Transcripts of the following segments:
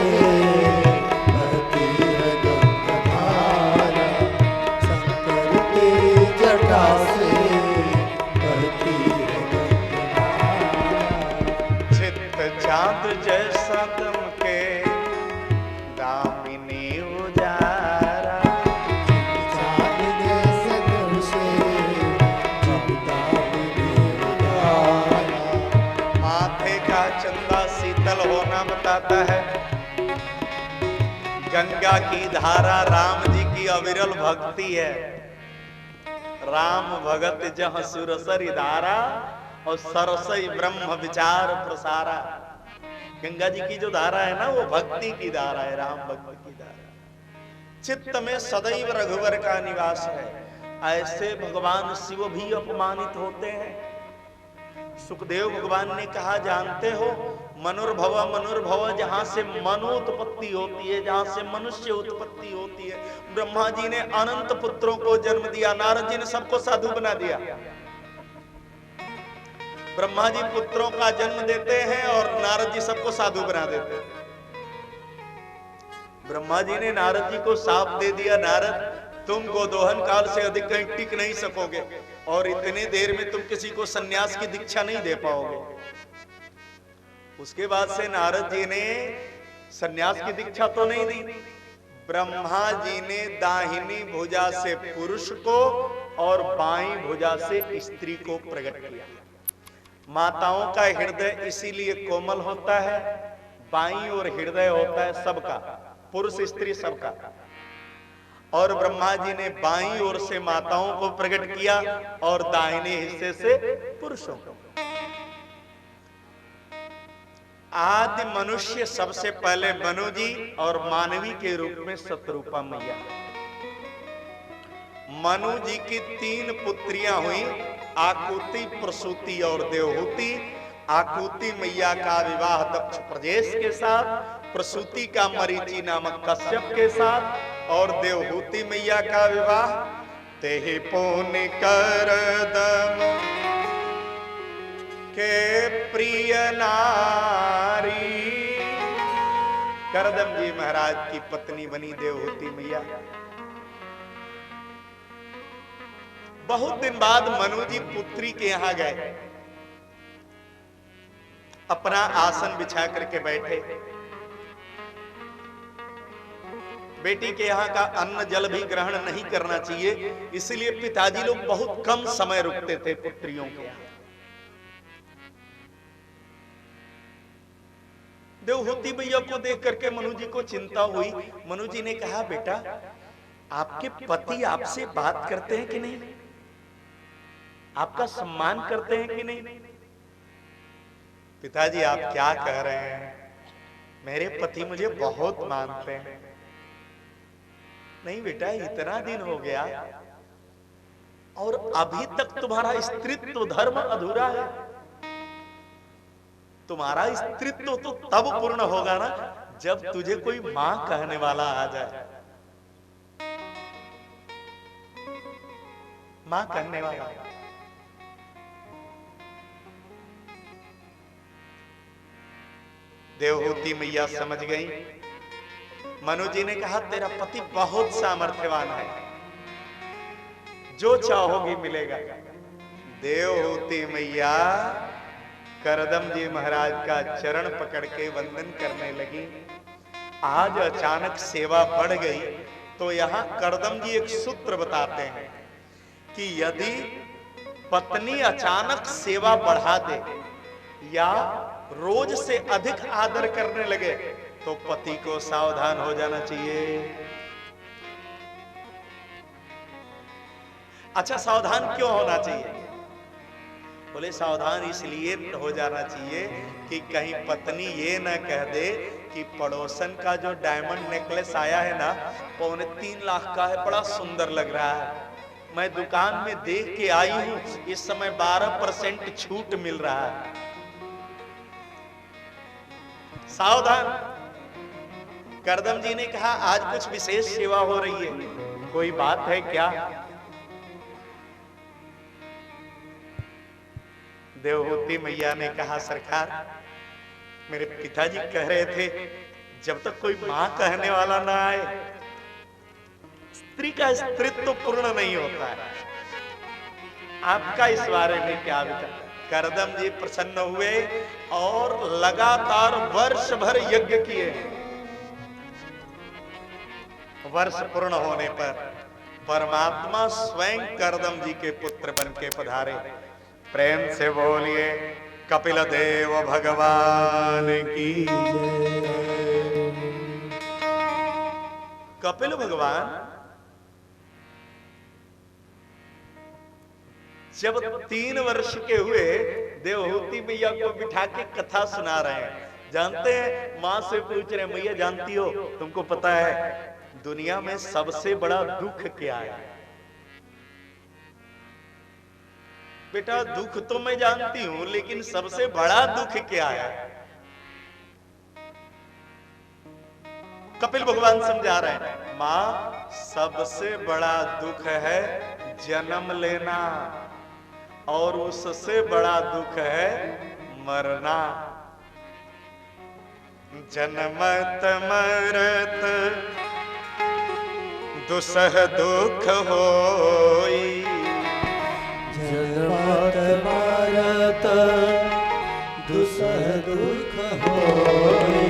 से बहती है गंगाधारा, शंकर तेरी जटा से बहती है गंगाधारा। चित्त चांद जैसा दमके दामिनी उजारा, चाँद जैसे दर्शे जगता में उजाला। माथे का चंदा शीतल होना बताता है। गंगा की धारा राम जी की अविरल भक्ति है। राम भगत जह सुरसरी धारा और सरसई ब्रह्म विचार प्रसारा। गंगा जी की जो धारा है ना, वो भक्ति की धारा है, राम भक्ति की धारा। चित्त में सदैव रघुवर का निवास है। ऐसे भगवान शिव भी अपमानित होते हैं। सुखदेव भगवान ने कहा, जानते हो मनुर्भव मनुर्भव, जहां से मनु उत्पत्ति होती है, जहां से मनुष्य उत्पत्ति होती है। ब्रह्मा जी ने अनंत पुत्रों को जन्म दिया, नारद जी ने सबको साधु बना दिया। ब्रह्मा जी पुत्रों का जन्म देते हैं और नारद जी सबको साधु बना देते हैं। ब्रह्मा जी ने नारद जी को साफ दे दिया, नारद तुम गोदोहन काल से अधिक कहीं टिक नहीं सकोगे और इतने देर में तुम किसी को सन्यास की दीक्षा नहीं दे पाओगे। उसके बाद से नारद जी ने सन्यास की दीक्षा तो नहीं दी। ब्रह्मा जी ने दाहिनी भुजा से पुरुष को और बाईं भुजा से स्त्री को प्रकट किया। माताओं का हृदय इसीलिए कोमल होता है, बाईं ओर हृदय होता है सबका, पुरुष स्त्री सबका। और ब्रह्मा जी ने बाईं ओर से माताओं को प्रकट किया और दाहिने हिस्से से पुरुषों को। आदि मनुष्य सबसे पहले मनु जी और मानवी के रूप में सतरूपा मैया। मनु जी की 3 पुत्रियां हुई, आकुति, प्रसूति और देवहूति। आकुति मैया का विवाह दक्ष प्रजेश के साथ, प्रसूति का मरीचि नामक कश्यप के साथ और देवहूति मैया का विवाह तेहि पुनि करदम के प्रिय नारी। करदम जी महाराज की पत्नी बनी देवहूति मैया। बहुत दिन बाद मनु जी पुत्री के यहां गए, अपना आसन बिछा करके बैठे। बेटी के यहाँ का अन्न जल भी ग्रहण नहीं करना चाहिए, इसलिए पिताजी लोग बहुत कम समय रुकते थे पुत्रियों के यहाँ। देवहूति मैया को देख करके मनु जी को चिंता हुई। मनु जी ने कहा, बेटा आपके पति आपसे बात करते हैं कि नहीं, आपका सम्मान करते हैं कि नहीं? पिताजी आप क्या कह रहे हैं, मेरे पति मुझे बहुत मानते हैं। नहीं बेटा, इतना दिन हो गया और अभी तक तुम्हारा स्त्रीत्व धर्म अधूरा है। तुम्हारा स्त्रीत्व तो तब पूर्ण होगा ना जब तुझे कोई मां कहने वाला आ जाए। मां कहने वाला। देवहूति मैया समझ गई। मनु जी ने कहा, तेरा पति बहुत सामर्थ्यवान है, जो चाहोगी मिलेगा। देवहूति मैया करदम जी महाराज का चरण पकड़ के वंदन करने लगी। आज अचानक सेवा बढ़ गई तो यहाँ करदम जी एक सूत्र बताते हैं कि यदि पत्नी अचानक सेवा बढ़ा दे या रोज से अधिक आदर करने लगे तो पति को सावधान हो जाना चाहिए। अच्छा, सावधान क्यों होना चाहिए? बोले सावधान इसलिए हो जाना चाहिए कि कहीं पत्नी ये ना कह दे कि पड़ोसन का जो डायमंड नेकलेस आया है ना 3.25 लाख का है, बड़ा सुंदर लग रहा है, मैं दुकान में देख के आई हूं, इस समय 12% छूट मिल रहा है। सावधान। करदम जी ने कहा, आज कुछ विशेष सेवा हो रही है, कोई बात है क्या? देवहूति मैया ने कहा, सरकार मेरे पिताजी कह रहे थे जब तक कोई मां कहने वाला ना आए, स्त्री का स्त्रीत्व पूर्ण नहीं होता है। आपका इस बारे में क्या विचार? करदम जी प्रसन्न हुए और लगातार वर्ष भर यज्ञ किए। वर्ष पूर्ण होने पर परमात्मा स्वयं करदम जी के पुत्र बन के पधारे। प्रेम से बोलिए कपिल देव भगवान की जय। कपिल भगवान जब 3 वर्ष के हुए, देवहूति मैया को बिठा के कथा सुना रहे हैं। जानते हैं, मां से पूछ रहे, मैया जानती हो, तुमको पता है दुनिया में सबसे बड़ा दुख क्या है? बेटा दुख तो मैं जानती हूं, लेकिन सबसे बड़ा दुख क्या है? कपिल भगवान समझा रहे हैं, मां सबसे बड़ा दुख है जन्म लेना, और उससे बड़ा दुख है मरना। जन्मत मरत दुसह दुख होई, जन्मत मरत दुसह दुख होई,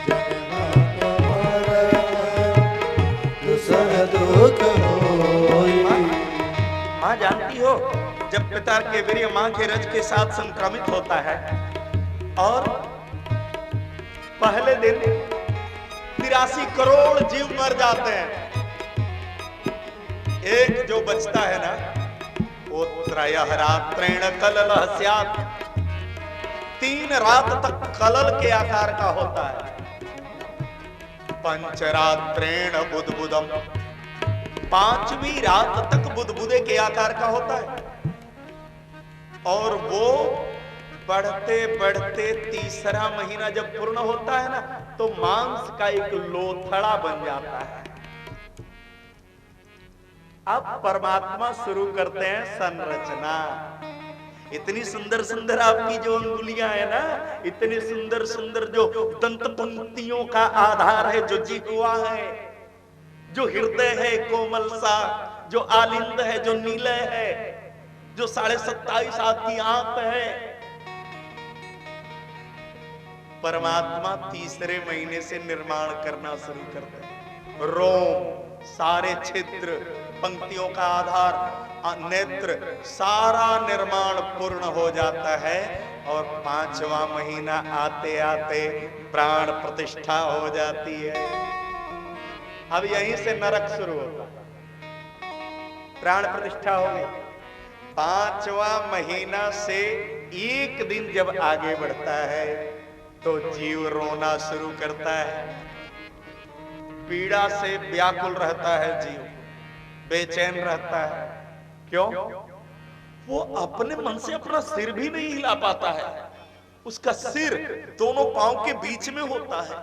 जन्मत मरत दुसह दुख होई। मां जानती हो, जब पिता के वीर्य मां के रज के साथ संक्रमित होता है और पहले दिन 83 करोड़ जीव मर जाते हैं, एक जो बचता है ना, वो त्रयः रात्रेण कललः स्यात्, 3 रात तक कलल के आकार का होता है। पंचरात्रेण बुदबुदम, 5वीं रात तक बुदबुदे के आकार का होता है। और वो बढ़ते बढ़ते 3रा महीना जब पूर्ण होता है ना, तो मांस का एक लोथड़ा बन जाता है। अब परमात्मा शुरू करते हैं संरचना। इतनी सुंदर सुंदर आपकी जो अंगुलियां है ना, इतनी सुंदर सुंदर जो दंत पंक्तियों का आधार है, जो जिह्वा है, जो हृदय है कोमल सा, जो आलिंद है, जो नीलय है, जो 27.5 हाथ की आंत है। परमात्मा 3रे महीने से निर्माण करना शुरू करते हैं। रोम, सारे छिद्र, पंक्तियों का आधार, नेत्र, सारा निर्माण पूर्ण हो जाता है। और 5वां महीना आते आते प्राण प्रतिष्ठा हो जाती है। अब यहीं से नरक शुरू होता है। प्राण प्रतिष्ठा हो गई, 5वां महीना से एक दिन जब आगे बढ़ता है तो जीव रोना शुरू करता है। पीड़ा से व्याकुल रहता है जीव, बेचैन रहता है। क्यों? वो अपने मन से अपना सिर भी नहीं हिला पाता है। उसका सिर दोनों पांव के बीच में होता है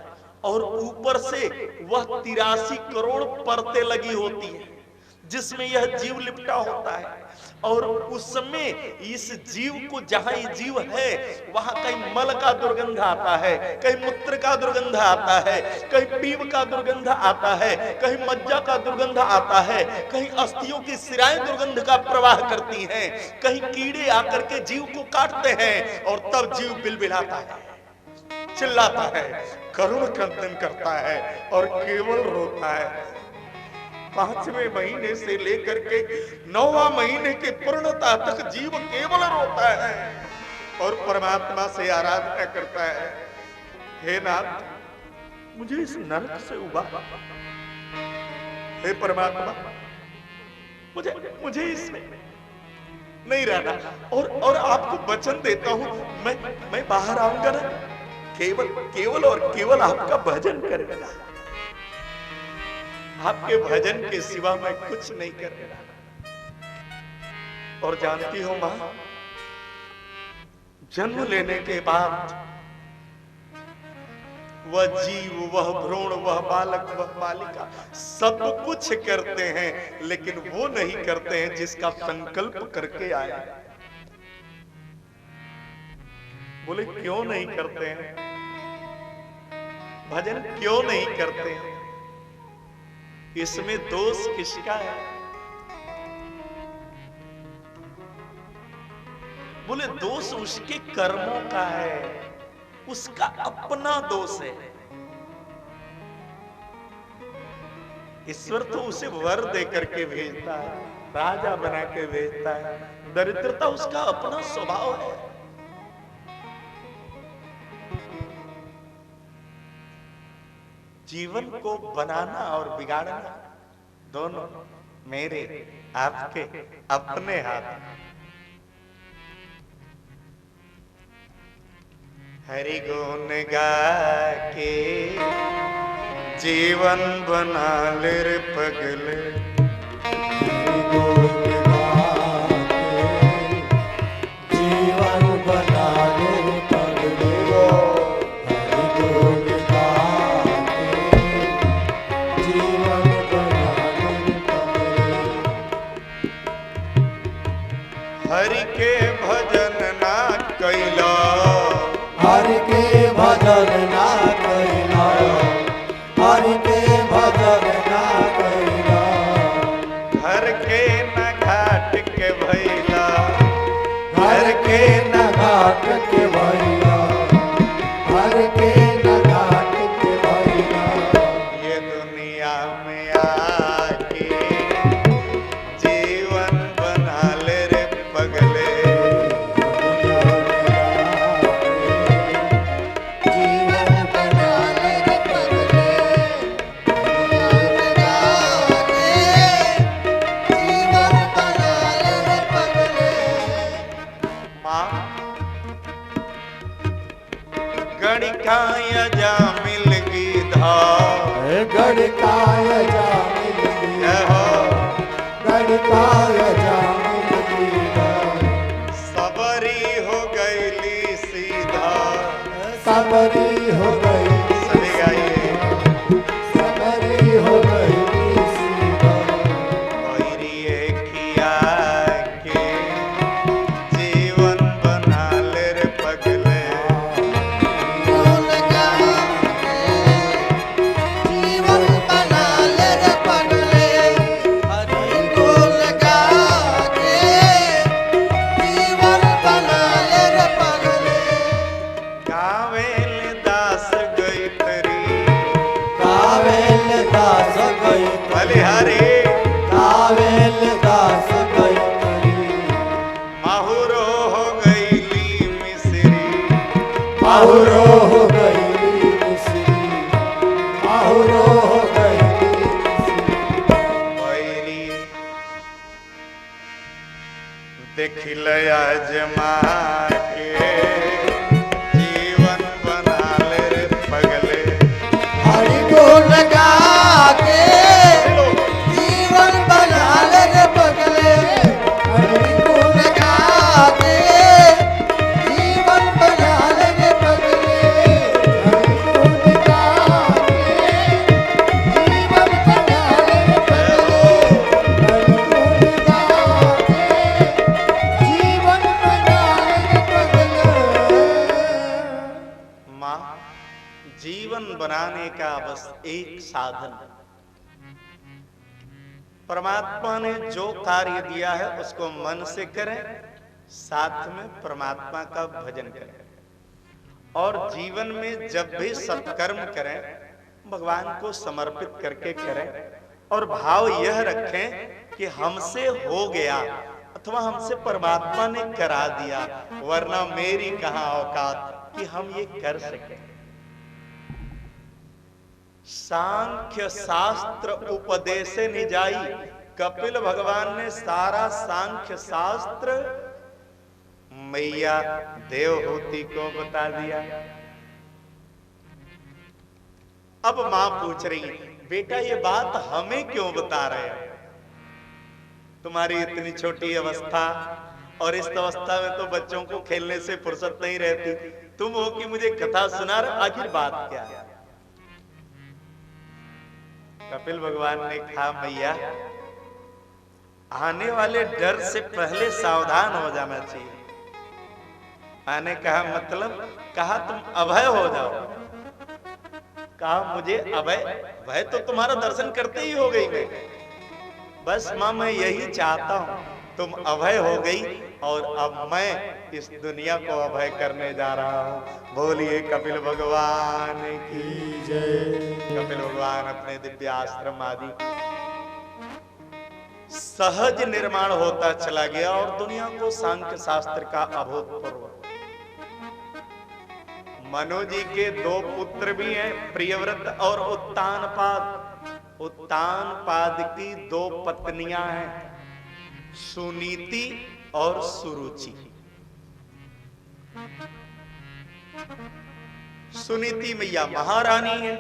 और ऊपर से वह 83 करोड़ परतें लगी होती है जिसमें यह जीव लिपटा होता है। और उस समय इस जीव को, जहां ये जीव है, वहां कहीं मल का दुर्गंध आता है, कहीं मूत्र का दुर्गंध आता है, कहीं पीव का दुर्गंध आता है, कहीं मज्जा का दुर्गंध आता है, कहीं अस्थियों की सिराएं दुर्गंध का प्रवाह करती हैं, कहीं कीड़े आकर के जीव को काटते हैं। और तब जीव बिलबिलाता है, चिल्लाता है, करुण क्रंदन करता है और केवल रोता है। 5वें महीने से लेकर के 9वां महीने के पूर्णता तक जीव केवल रोता है और परमात्मा से आराधना करता है, हे नाथ मुझे इस नरक से उबार, हे परमात्मा मुझे इसमें नहीं रहना। और आपको वचन देता हूं, मैं बाहर आऊंगा ना, केवल और केवल आपका भजन करेगा। आपके भजन के सिवा मैं कुछ नहीं करेगा। और जानती हो मां, जन्म लेने के बाद वह जीव, वह भ्रूण, वह बालक, वह बालिका सब कुछ करते हैं, लेकिन वो नहीं करते हैं जिसका संकल्प करके आए। बोले क्यों नहीं करते हैं? भजन क्यों नहीं करते? इसमें दोष किसका है? बोले दोष उसके कर्मों का है, उसका अपना दोष है। ईश्वर तो उसे वर दे करके भेजता है, राजा बना के भेजता है। दरिद्रता उसका अपना स्वभाव है। जीवन को बनाना और बिगाड़ना दोनों मेरे आपके अपने हाथ। हरि गुण गा के जीवन बना ले रे पगले। जीवन बना ले पगले, हरि गुण गा के जीवन बना ले पगले। हरि के भजन ना कैला, हरि के भजन ना कैला, हरि के भजन ना कैला। घर के न घाट के भैला, घर के न घाट के भैया, घर के न घाट के भैया। ये दुनिया में आके जीवन बना ले रे पगले। जीवन बना ले रे पगले, जीवन बना ले रे पगले। माँ गणिकाय जा मिल गीधा, गणकाय जा मिल गया, हो गणकाय जा मिल गया। सबरी हो गईली सीधा। सबरी हो गई, सभी गाइए। सबरी हो गई सीधा। बैरिए किया के जीवन बना ले रे पगले। जीवन बना ले रे पगले, हरि बोल गा के जीवन बना ले रे पगले। गावेल दास गई तरी, कावेल दास गई बलिहारी कावेल दास गई तरी। माहुरो हो गईली मिसरी। आहुरो हो गई मिसरी, आहुरो हो गई मिसरी। बैरी देखिल आजमा के जीवन बना ले रे पगले। हरि गुण गा के जीवन बना ले रे पगले, हरि गुण गा के जीवन बना ले रे पगले, हरि गुण गा के जीवन बना ले रे पगले, हरि गुण गा के जीवन बना ले रे पगले। माँ जीवन बनाने का बस एक साधन है। परमात्मा ने जो कार्य दिया है उसको मन से करें, साथ में परमात्मा का भजन करें। और जीवन में जब भी सत्कर्म करें भगवान को समर्पित करके करें। और भाव यह रखें कि हमसे हो गया अथवा हमसे परमात्मा ने करा दिया, वरना मेरी कहां औकात कि हम ये कर सकें। सांख्य शास्त्र उपदेश निजाई, कपिल भगवान ने सारा सांख्य शास्त्र मैया देवहूति को बता दिया। अब मां पूछ रही, बेटा ये बात हमें क्यों बता रहे हैं? तुम्हारी इतनी छोटी अवस्था, और इस अवस्था में तो बच्चों को खेलने से फुर्सत नहीं रहती, तुम हो कि मुझे कथा सुना रहे, आखिर बात क्या है? कपिल भगवान ने कहा, मैया आने वाले डर से पहले सावधान हो जाना चाहिए। मैंने कहा मतलब? कहा तुम अभय हो जाओ। कहा मुझे अभय, भय तो तुम्हारा दर्शन करते ही हो गई मैं, बस मां मैं यही चाहता हूं तुम अभय हो गई और अब मैं इस दुनिया को अभय करने जा रहा हूं। बोलिए कपिल भगवान की जय। कपिल भगवान अपने दिव्य आश्रम आदि सहज निर्माण होता चला गया और दुनिया को सांख्य शास्त्र का अभूतपूर्व। मनु जी के दो पुत्र भी हैं, प्रियव्रत और उत्तानपाद। उत्तानपाद की दो पत्नियां हैं, सुनीति और सुरुचि। सुनीति मैया महारानी है।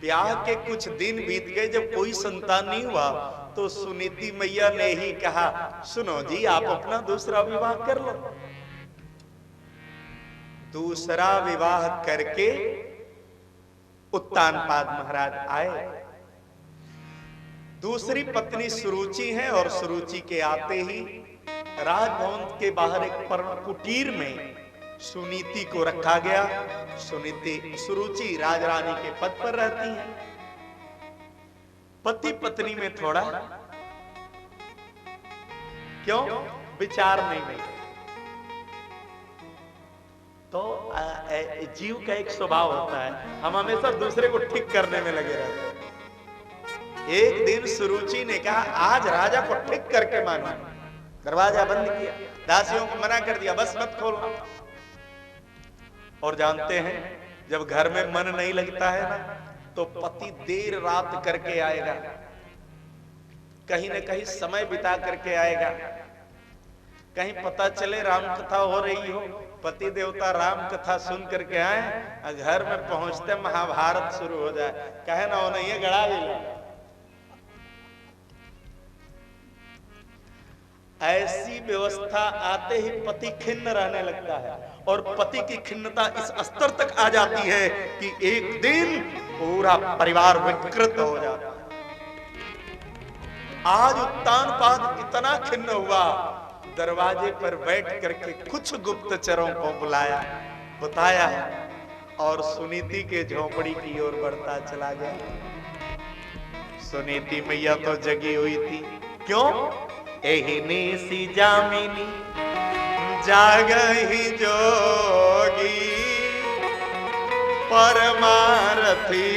ब्याह के कुछ दिन बीत गए, जब कोई संतान नहीं हुआ तो सुनीति मैया ने ही कहा सुनो जी आप अपना दूसरा विवाह कर लो। दूसरा विवाह करके उत्तानपाद महाराज आए। दूसरी पत्नी सुरुचि है और सुरुचि के आते ही राजभवन के बाहर एक पर्ण कुटीर में सुनीति को रखा गया। सुरुचि राजरानी के पद पर रहती है। पति पत्नी में थोड़ा क्यों विचार नहीं। तो जीव का एक स्वभाव होता है, हम हमेशा दूसरे को ठीक करने में लगे रहते हैं। एक दिन सुरुचि ने कहा आज राजा को ठीक करके मानो। दरवाजा बंद किया, दासियों को मना कर दिया बस मत खोलना। और जानते हैं जब घर में मन नहीं लगता है ना तो पति देर रात करके आएगा, कहीं ना कहीं समय बिता करके आएगा। कहीं पता चले राम कथा हो रही हो, पति देवता राम कथा सुन करके आए, घर में पहुंचते महाभारत शुरू हो जाए। कहे ना हो नहीं है गड़ा भी। ऐसी व्यवस्था आते ही पति खिन्न रहने लगता है और पति की खिन्नता इस स्तर तक आ जाती है कि एक दिन पूरा परिवार विकृत हो जाता है। आज उत्तानपाद इतना खिन्न हुआ, दरवाजे पर बैठ करके कुछ गुप्तचरों को बुलाया, बताया और सुनीति के झोपड़ी की ओर बढ़ता चला गया। सुनीति मैया तो जगी हुई थी। क्यों? एहिनी सी जामिनी जागही जोगी, परमारथी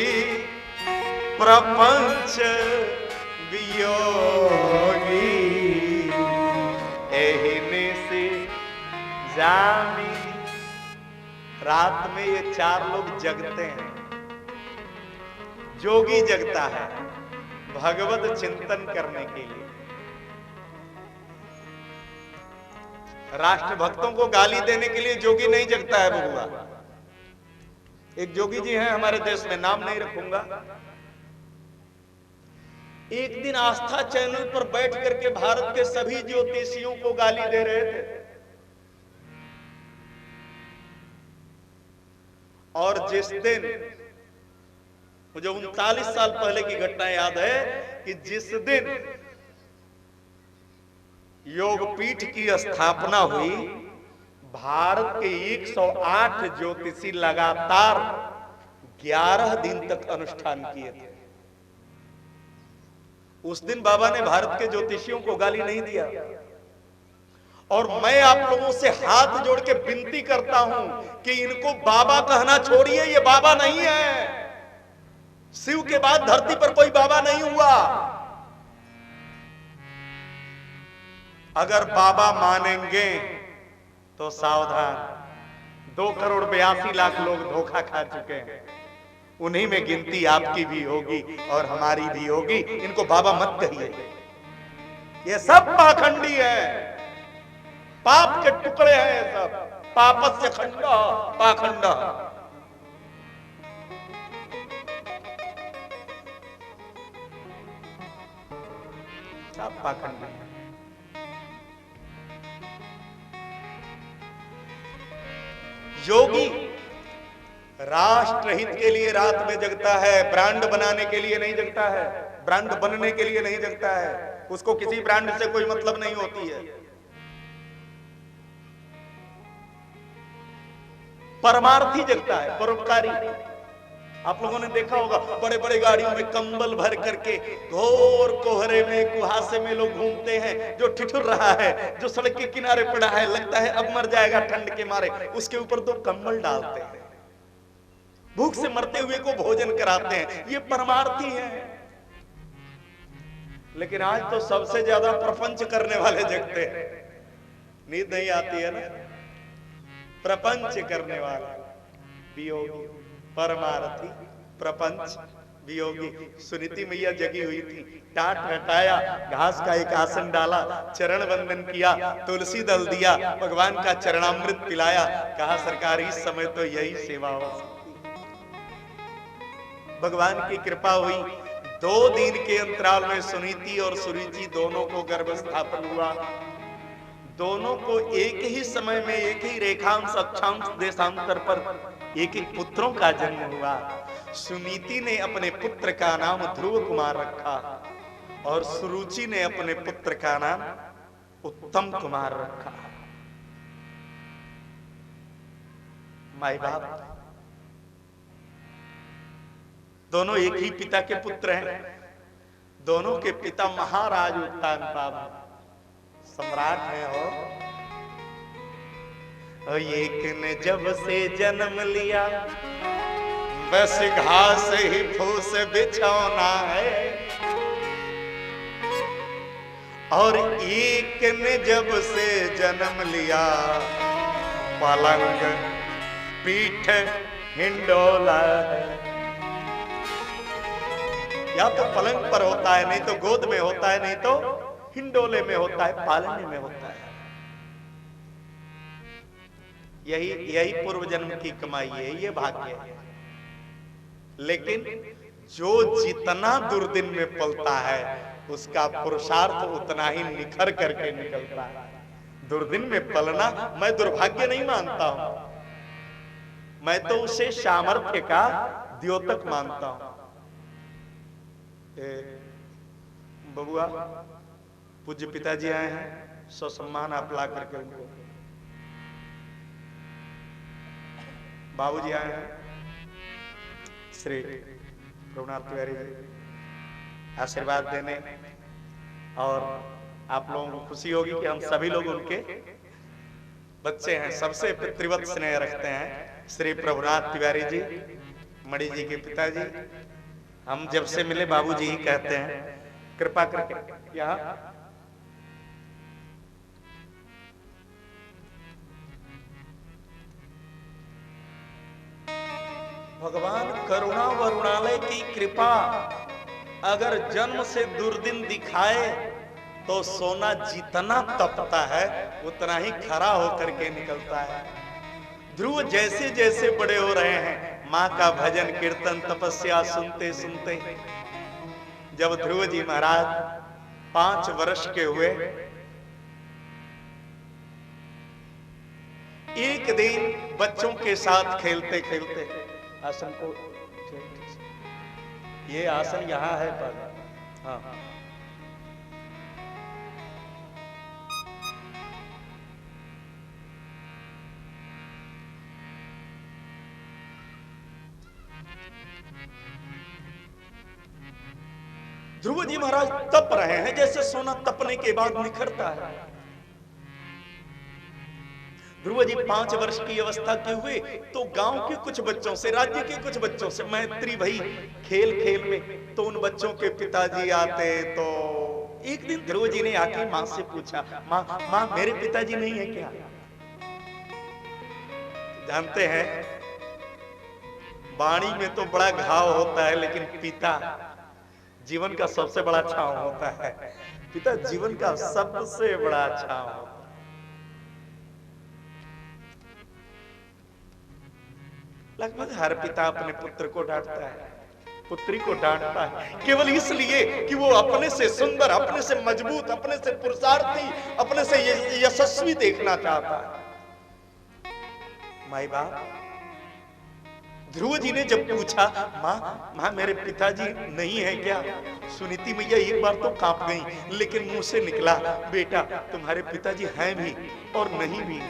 प्रपंच वियोगी। एहिनी सी जामिनी। रात में ये चार लोग जगते हैं। जोगी जगता है भगवत चिंतन करने के लिए। राष्ट्र भक्तों को गाली देने के लिए जोगी नहीं जगता है बबुआ। एक जोगी जी हैं हमारे देश में, नाम नहीं रखूंगा। एक दिन आस्था चैनल पर बैठ करके भारत के सभी ज्योतिषियों को गाली दे रहे थे। और जिस दिन, मुझे 39 साल पहले की घटना याद है कि जिस दिन योगपीठ की स्थापना हुई, भारत के 108 ज्योतिषी लगातार 11 दिन तक अनुष्ठान किए थे। उस दिन बाबा ने भारत के ज्योतिषियों को गाली नहीं दिया। और मैं आप लोगों से हाथ जोड़ के विनती करता हूं कि इनको बाबा कहना छोड़िए, ये बाबा नहीं है। शिव के बाद धरती पर कोई बाबा नहीं हुआ। अगर बाबा मानेंगे तो सावधान, 2,82,00,000 लोग धोखा खा चुके हैं। उन्हीं में गिनती आपकी भी होगी और हमारी भी होगी। इनको बाबा मत कहिए, ये सब पाखंडी है, पाप के टुकड़े हैं ये सब। पापस्य खंड पाखंड। सब पाखंडी। योगी राष्ट्र हित के लिए रात में जगता है, ब्रांड बनाने के लिए नहीं जगता है, ब्रांड बनने के लिए नहीं जगता है। उसको किसी ब्रांड से कोई मतलब नहीं होती है। परमार्थी जगता है, परोपकारी। आप लोगों ने देखा होगा बड़े बड़े गाड़ियों में कंबल भर करके घोर कोहरे में कुहासे में लोग घूमते हैं। जो ठिठुर रहा है, जो सड़क के किनारे पड़ा है, लगता है अब मर जाएगा ठंड के मारे, उसके ऊपर 2 कंबल डालते हैं, भूख से मरते हुए को भोजन कराते हैं। ये परमार्थी है। लेकिन आज तो सबसे ज्यादा प्रपंच करने वाले जगते हैं। नींद नहीं आती है ना, प्रपंच करने वाला वियोगी, परमार्थी, प्रपंच, वियोगी। सुनीति मैया जगी हुई थी, टाट हटाया, घास का एक आसन डाला, चरण वंदन किया, तुलसी दल दिया, भगवान का चरणामृत पिलाया। कहा सरकार इस समय तो यही सेवा हो सकती। भगवान की कृपा हुई, 2 दिन के अंतराल में सुनीति और सुरुचि दोनों को गर्भ स्थापन हुआ। दोनों को एक ही समय में, एक ही रेखांश अक्षांश देशांतर पर एक एक पुत्रों का जन्म हुआ। सुनीति ने अपने पुत्र का नाम ध्रुव कुमार रखा और सुरुचि ने अपने पुत्र का नाम उत्तम कुमार रखा। माई बाप दोनों एक ही पिता के पुत्र हैं। दोनों के पिता महाराज उत्तानपाद सम्राट है। और एक ने जब से जन्म लिया, बस घास ही फूस बिछौना है। और एक ने जब से जन्म लिया, पलंग पीठ हिंडोला है। या तो पलंग पर होता है, नहीं तो गोद में होता है, नहीं तो हिंडोले में होता है, पालने में होता है। यही पूर्व जन्म की कमाई है, ये भाग्य है। लेकिन जो जितना दुर्दिन में पलता है, उसका पुरुषार्थ उतना ही निखर करके निकलता है। दुर्दिन में पलना मैं दुर्भाग्य नहीं मानता हूं, मैं तो उसे सामर्थ्य का द्योतक मानता हूं। बबुआ, पूज्य पिताजी आए हैं, सम्मान आप ला करके उनको। बाबूजी आए हैं, श्री प्रभुनाथ तिवारी जी आशीर्वाद देने। और आप लोगों को खुशी होगी कि हम सभी लोग उनके बच्चे हैं। सबसे पितृवत स्नेह रखते हैं श्री प्रभुनाथ तिवारी जी, मणि जी के पिताजी। हम जब से मिले बाबूजी ही कहते हैं, कृपा करके यहाँ भगवान करुणा वरुणालय की कृपा अगर जन्म से दुर्दिन दिखाए तो सोना जितना तपता है उतना ही खरा होकर के निकलता है। ध्रुव जैसे जैसे बड़े हो रहे हैं, माँ का भजन कीर्तन तपस्या सुनते सुनते, जब ध्रुव जी महाराज 5 वर्ष के हुए, एक दिन बच्चों के साथ खेलते खेलते, आसन को ये आसन यहां है पर, हाँ, ध्रुव जी महाराज तप रहे हैं जैसे सोना तपने के बाद निखरता है। ध्रुव जी 5 वर्ष की अवस्था के हुए तो गांव के कुछ बच्चों से, राज्य के कुछ बच्चों से मैत्री भई खेल खेल में। तो उन बच्चों के पिताजी आते, तो एक दिन ध्रुव जी ने आके माँ से पूछा, माँ मेरे पिताजी नहीं है क्या? जानते हैं वाणी में तो बड़ा घाव होता है, लेकिन पिता जीवन का सबसे बड़ा छांव होता है। पिता जीवन का सबसे बड़ा छांव होता है। लगभग हर पिता अपने पुत्र को डांटता है, पुत्री को डांटता है, केवल इसलिए कि वो अपने से सुंदर, अपने से मजबूत, अपने से पुरुषार्थी, अपने से यशस्वी देखना चाहता है। माई बाप, ध्रुव जी ने जब पूछा, माँ मेरे पिताजी नहीं है क्या? सुनीति मैया एक बार तो कांप गई, लेकिन मुंह से निकला, बेटा तुम्हारे पिताजी हैं भी और नहीं भी।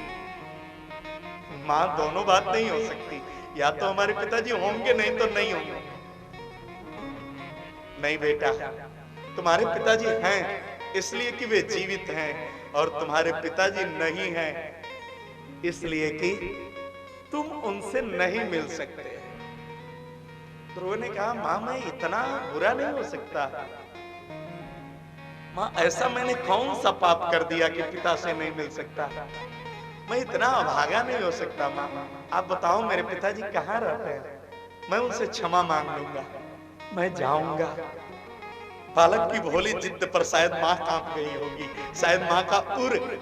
मां दोनों बात नहीं हो सकती, या तो हमारे पिताजी होंगे नहीं तो नहीं होंगे। नहीं बेटा, तुम्हारे पिताजी हैं इसलिए कि वे जीवित हैं, और तुम्हारे पिताजी नहीं हैं इसलिए कि तुम उनसे नहीं मिल सकते। ध्रुव ने कहा मां मैं इतना बुरा नहीं हो सकता। मां ऐसा मैंने कौन सा पाप कर दिया कि पिता से नहीं मिल सकता? मैं इतना अभागा नहीं हो सकता। मां आप बताओ मेरे पिताजी कहाँ रहते हैं, मैं उनसे क्षमा मांग लूंगा, मैं जाऊंगा। बालक की भोली जिद्द पर शायद मां कांप गई होगी, शायद मां का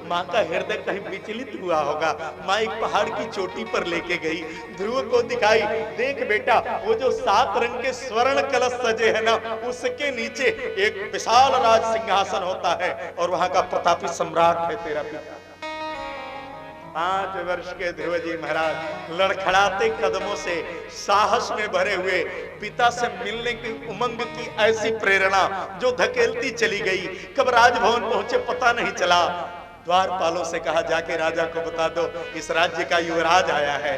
मां का हृदय कहीं विचलित हुआ होगा। मां एक पहाड़ की चोटी पर लेके गई, ध्रुव को दिखाई, देख बेटा वो जो 7 रंग के स्वर्ण कलश सजे है ना, उसके नीचे एक विशाल राज सिंहासन होता है, और वहां का प्रतापी सम्राट है तेरा पिता। 5 वर्ष के ध्रुव जी महाराज लड़खड़ाते कदमों से साहस में भरे हुए पिता से मिलने की उमंग की ऐसी प्रेरणा जो धकेलती चली गई। कब राजभवन पहुंचे पता नहीं चला। द्वारपालों से कहा जाके राजा को बता दो इस राज्य का युवराज आया है।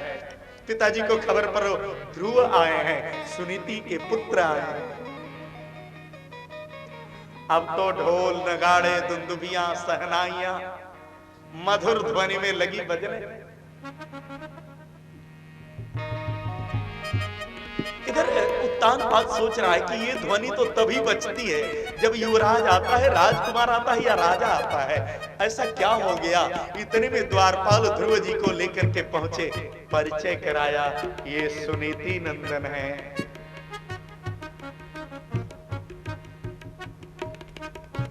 पिताजी को खबर पर ध्रुव आए हैं, सुनीति के पुत्र आए हैं। अब तो ढोल नगाड़े दुंदुभियां सहनाइयां मधुर ध्वनि में लगी बजने। इधर उत्तानपाद सोच रहा है कि ये ध्वनि तो तभी बजती है जब युवराज आता है, राजकुमार आता है या राजा आता है। ऐसा क्या हो गया? इतने में द्वारपाल ध्रुव जी को लेकर के पहुंचे, परिचय कराया, ये सुनीति नंदन है।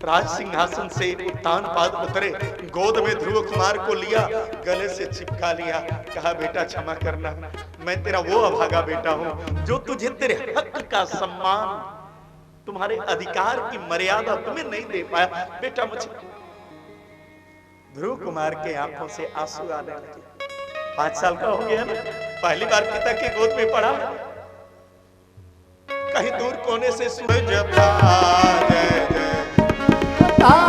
राज सिंहासन से उत्तानपाद उतरे, गोद में ध्रुव कुमार को लिया, गले से चिपका लिया, कहा बेटा क्षमा करना, मैं तेरा वो अभागा बेटा हूं जो तुझे तेरे हक का सम्मान, तुम्हारे अधिकार की मर्यादा तुम्हें नहीं दे पाया। बेटा मुझे। ध्रुव कुमार के आंखों से आंसू आने लगे। 5 साल का हो गया ना, पहली बार पिता के गोद में पड़ा। कहीं दूर कोने से सूरज था, जय जय